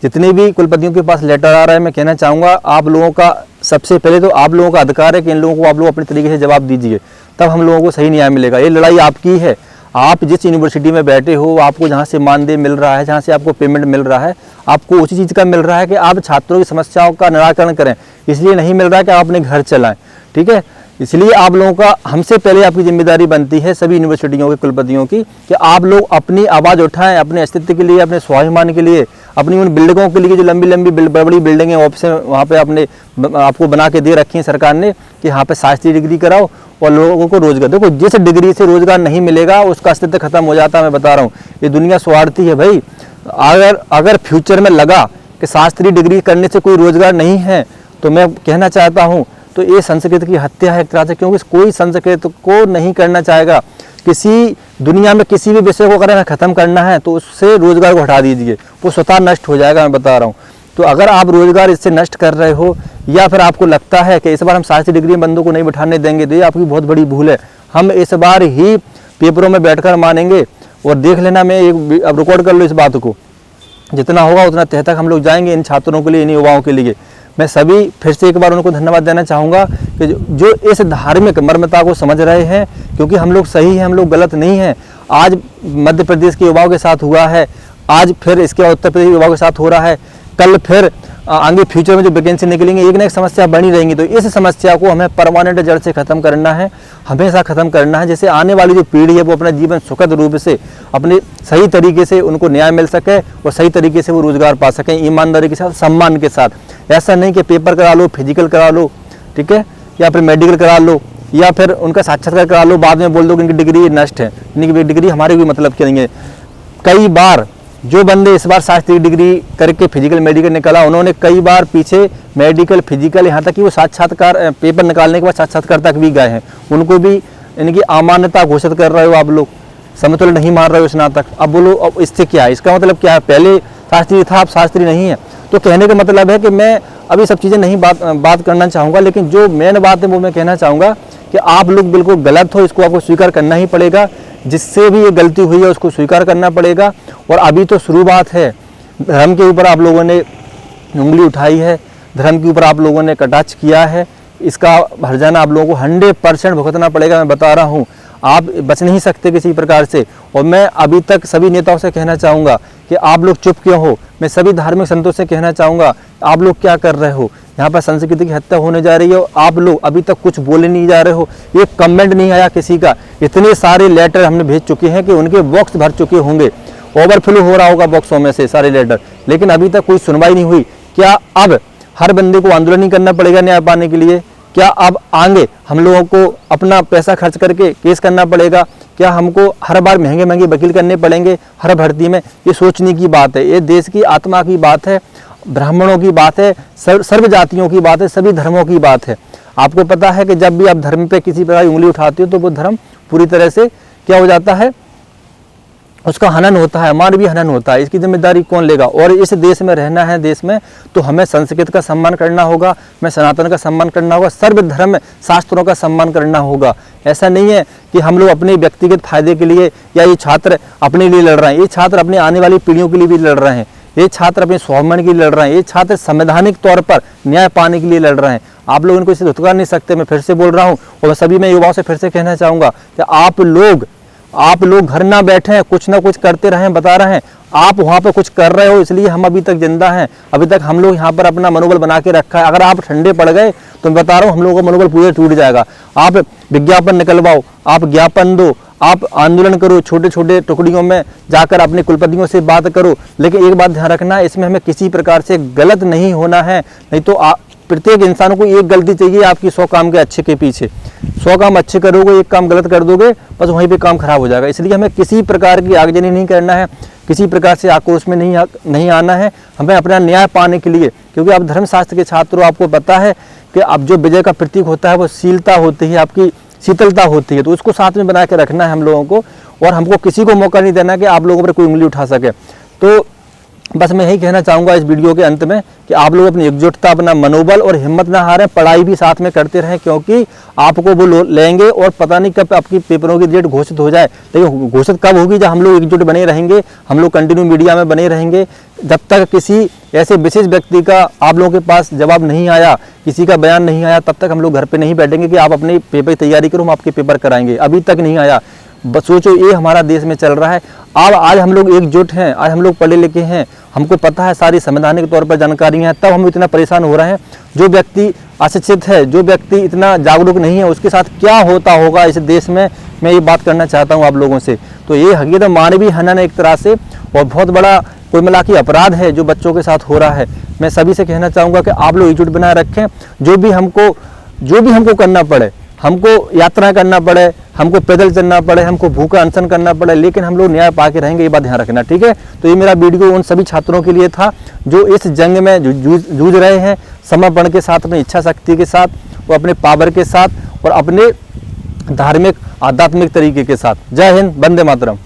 जितने भी कुलपतियों के पास लेटर आ रहा है, मैं कहना चाहूँगा आप लोगों का सबसे पहले तो आप लोगों का अधिकार है कि इन लोगों को आप लोग अपने तरीके से जवाब दीजिए, तब हम लोगों को सही न्याय मिलेगा। ये लड़ाई आपकी है। आप जिस यूनिवर्सिटी में बैठे हो, आपको जहाँ से मानदेय मिल रहा है, जहाँ से आपको पेमेंट मिल रहा है, आपको उसी चीज़ का मिल रहा है कि आप छात्रों की समस्याओं का निराकरण करें, इसलिए नहीं मिल रहा है कि आप अपने घर चलाएं। ठीक है, इसलिए आप लोगों का हमसे पहले आपकी जिम्मेदारी बनती है सभी यूनिवर्सिटियों के कुलपतियों की कि आप लोग अपनी आवाज़ उठाएं, अपने अस्तित्व के लिए, अपने स्वाभिमान के लिए, अपनी उन बिल्डिंगों के लिए जो लंबी लंबी बड़ी बिल्डिंगें ऑफिस वहाँ पे आपको बना के दे रखी हैं सरकार ने कि यहाँ पे शास्त्रीय डिग्री कराओ और लोगों को रोजगार। देखो, जिस डिग्री से रोजगार नहीं मिलेगा उसका अस्तित्व खत्म हो जाता है। मैं बता रहा हूँ, ये दुनिया स्वार्थी है भाई। अगर फ्यूचर में लगा कि शास्त्रीय डिग्री करने से कोई रोजगार नहीं है, तो मैं कहना चाहता हूँ तो ये संस्कृत की हत्या है एक तरह से, क्योंकि कोई संस्कृत को नहीं करना चाहेगा। किसी दुनिया में किसी भी विषय को अगर हमें खत्म करना है तो उससे रोजगार को हटा दीजिए, वो स्वतः नष्ट हो जाएगा। मैं बता रहा हूँ, तो अगर आप रोजगार इससे नष्ट कर रहे हो या फिर आपको लगता है कि इस बार हम शास्त्रीय डिग्री में बंदों को नहीं बिठाने देंगे, तो ये आपकी बहुत बड़ी भूल है। हम इस बार ही पेपरों में बैठकर मानेंगे और देख लेना, मैं अब रिकॉर्ड कर लो इस बात को, जितना होगा उतना तह तक हम लोग जाएंगे इन छात्रों के लिए, इन युवाओं के लिए। मैं सभी फिर से एक बार उनको धन्यवाद देना चाहूँगा कि जो इस धार्मिक मर्मता को समझ रहे हैं, क्योंकि हम लोग सही हैं, हम लोग गलत नहीं हैं। आज मध्य प्रदेश के युवाओं के साथ हुआ है, आज फिर इसके उत्तर प्रदेश के युवाओं के साथ हो रहा है, कल फिर आगे फ्यूचर में जो वैकेंसी निकलेंगे, एक ना एक समस्या बनी रहेंगी। तो इस समस्या को हमें परमानेंट जड़ से ख़त्म करना है, हमेशा ख़त्म करना है, जिससे आने वाली जो पीढ़ी है वो अपना जीवन सुखद रूप से अपने सही तरीके से उनको न्याय मिल सके और सही तरीके से वो रोजगार पा सकें, ईमानदारी के साथ, सम्मान के साथ। ऐसा नहीं कि पेपर करा लो, फिजिकल करा लो, ठीक है, या फिर मेडिकल करा लो, या फिर उनका साक्षात्कार करा लो, बाद में बोल दो कि इनकी डिग्री नष्ट है। इनकी डिग्री हमारे कोई मतलब क्या नहीं है। कई बार जो बंदे इस बार शास्त्रीय डिग्री करके फिजिकल मेडिकल निकाला, उन्होंने कई बार पीछे मेडिकल फिजिकल, यहाँ तक कि वो साक्षात्कार पेपर निकालने के बाद साक्षात्कार तक भी गए हैं। उनको भी इनकी अमान्यता घोषित कर रहे हो आप लोग, समतुल्य नहीं मान रहे हो स्नातक। अब बोलो अब इससे क्या है, इसका मतलब क्या है? पहले शास्त्रीय था, अब शास्त्रीय नहीं है। तो कहने का मतलब है कि मैं अभी सब चीज़ें नहीं बात करना चाहूँगा, लेकिन जो मेन बात है वो मैं कहना चाहूँगा कि आप लोग बिल्कुल गलत हो, इसको आपको स्वीकार करना ही पड़ेगा। जिससे भी ये गलती हुई है उसको स्वीकार करना पड़ेगा। और अभी तो शुरुआत है, धर्म के ऊपर आप लोगों ने उंगली उठाई है, धर्म के ऊपर आप लोगों ने कटाक्ष किया है, इसका हर्जाना आप लोगों को 100% भुगतना पड़ेगा। मैं बता रहा हूँ, आप बच नहीं सकते किसी प्रकार से। और मैं अभी तक सभी नेताओं से कहना चाहूँगा कि आप लोग चुप क्यों हो। मैं सभी धार्मिक संतों से कहना चाहूँगा, आप लोग क्या कर रहे हो? यहाँ पर संस्कृति की हत्या होने जा रही है, आप लोग अभी तक कुछ बोले नहीं जा रहे हो। एक कमेंट नहीं आया किसी का। इतने सारे लेटर हमने भेज चुके हैं कि उनके बॉक्स भर चुके होंगे, ओवरफ्लो हो रहा होगा बॉक्सों में से सारे लेटर, लेकिन अभी तक कोई सुनवाई नहीं हुई। क्या अब हर बंदे को आंदोलन ही करना पड़ेगा न्याय पाने के लिए? क्या अब आगे हम लोगों को अपना पैसा खर्च करके केस करना पड़ेगा? क्या हमको हर बार महंगे महंगे वकील करने पड़ेंगे हर भर्ती में? ये सोचने की बात है, ये देश की आत्मा की बात है, ब्राह्मणों की बात है, सर्व जातियों की बात है, सभी धर्मों की बात है। आपको पता है कि जब भी आप धर्म पे किसी प्रकार की उंगली उठाते हो तो वो धर्म पूरी तरह से क्या हो जाता है, उसका हनन होता है, मानवीय हनन होता है। इसकी जिम्मेदारी कौन लेगा? और इस देश में रहना है, देश में, तो हमें संस्कृत का सम्मान करना होगा, हमें सनातन का सम्मान करना होगा, सर्व धर्म शास्त्रों का सम्मान करना होगा। ऐसा नहीं है कि हम लोग अपने व्यक्तिगत फायदे के लिए या ये छात्र अपने लिए लड़ रहे हैं, ये छात्र अपने आने वाली पीढ़ियों के लिए भी लड़ रहे हैं, ये छात्र अपने स्वाभिमान के लिए लड़ रहे हैं, ये छात्र संवैधानिक तौर पर न्याय पाने के लिए लड़ रहे हैं। आप लोग इनको इसे धुतकार नहीं सकते। मैं फिर से बोल रहा हूँ और सभी मैं युवाओं से फिर से कहना चाहूँगा कि आप लोग घर ना बैठे, कुछ ना कुछ करते रहें, बता रहे हैं आप वहाँ पर कुछ कर रहे हो, इसलिए हम अभी तक जिंदा हैं। अभी तक हम लोग यहाँ पर अपना मनोबल बना के रखा है। अगर आप ठंडे पड़ गए तो मैं बता रहा हूँ हम लोगों का मनोबल पूरा टूट जाएगा। आप विज्ञापन निकलवाओ, आप ज्ञापन दो, आप आंदोलन करो, छोटे छोटे टुकड़ियों में जाकर अपने कुलपतियों से बात करो, लेकिन एक बात ध्यान रखना, इसमें हमें किसी प्रकार से गलत नहीं होना है। नहीं तो प्रत्येक इंसान को एक गलती चाहिए आपकी 100 काम के अच्छे के पीछे। 100 काम अच्छे करोगे, एक काम गलत कर दोगे, बस वहीं पे काम खराब हो जाएगा। इसलिए हमें किसी प्रकार की आगजनी नहीं करना है, किसी प्रकार से आक्रोश में नहीं आना है। हमें अपना न्याय पाने के लिए, क्योंकि आप धर्मशास्त्र के छात्र हो, आपको पता है कि अब जो विजय का प्रतीक होता है वो शीलता होती है, आपकी शीतलता होती है, तो उसको साथ में बना के रखना है हम लोगों को। और हमको किसी को मौका नहीं देना कि आप लोगों पर कोई उंगली उठा सके। तो बस मैं यही कहना चाहूँगा इस वीडियो के अंत में कि आप लोग अपनी एकजुटता, अपना मनोबल और हिम्मत ना हारें, पढ़ाई भी साथ में करते रहें, क्योंकि आपको वो लेंगे और पता नहीं कब आपकी पेपरों की डेट घोषित हो जाए। लेकिन घोषित कब होगी? जब हम लोग एकजुट बने रहेंगे, हम लोग कंटिन्यू मीडिया में बने रहेंगे। जब तक किसी ऐसे विशेष व्यक्ति का आप लोगों के पास जवाब नहीं आया, किसी का बयान नहीं आया, तब तक हम लोग घर पे नहीं बैठेंगे कि आप अपने पेपर की तैयारी करो, हम आपके पेपर कराएंगे। अभी तक नहीं आया। बस सोचो, ये हमारा देश में चल रहा है। अब आज हम लोग एकजुट हैं, आज हम लोग पढ़े लिखे हैं, हमको पता है सारी संवैधानिक तौर पर जानकारी है, तब हम इतना परेशान हो रहे हैं। जो व्यक्ति अशिक्षित है, जो व्यक्ति इतना जागरूक नहीं है, उसके साथ क्या होता होगा इस देश में, मैं ये बात करना चाहता हूँ आप लोगों से। तो ये हकीकत मानवीय हनन है एक तरह से, और बहुत बड़ा कुल मिला के अपराध है जो बच्चों के साथ हो रहा है। मैं सभी से कहना चाहूँगा कि आप लोग एकजुट बनाए रखें। जो भी हमको करना पड़े, हमको यात्रा करना पड़े, हमको पैदल चलना पड़े, हमको भूखा अनशन करना पड़े, लेकिन हम लोग न्याय पा के रहेंगे, ये बात ध्यान रखना, ठीक है। तो ये मेरा वीडियो उन सभी छात्रों के लिए था जो इस जंग में जूझ रहे हैं, समर्पण के साथ, अपनी इच्छा शक्ति के साथ, और अपने पावर के साथ, और अपने धार्मिक आध्यात्मिक तरीके के साथ। जय हिंद, वंदे मातरम।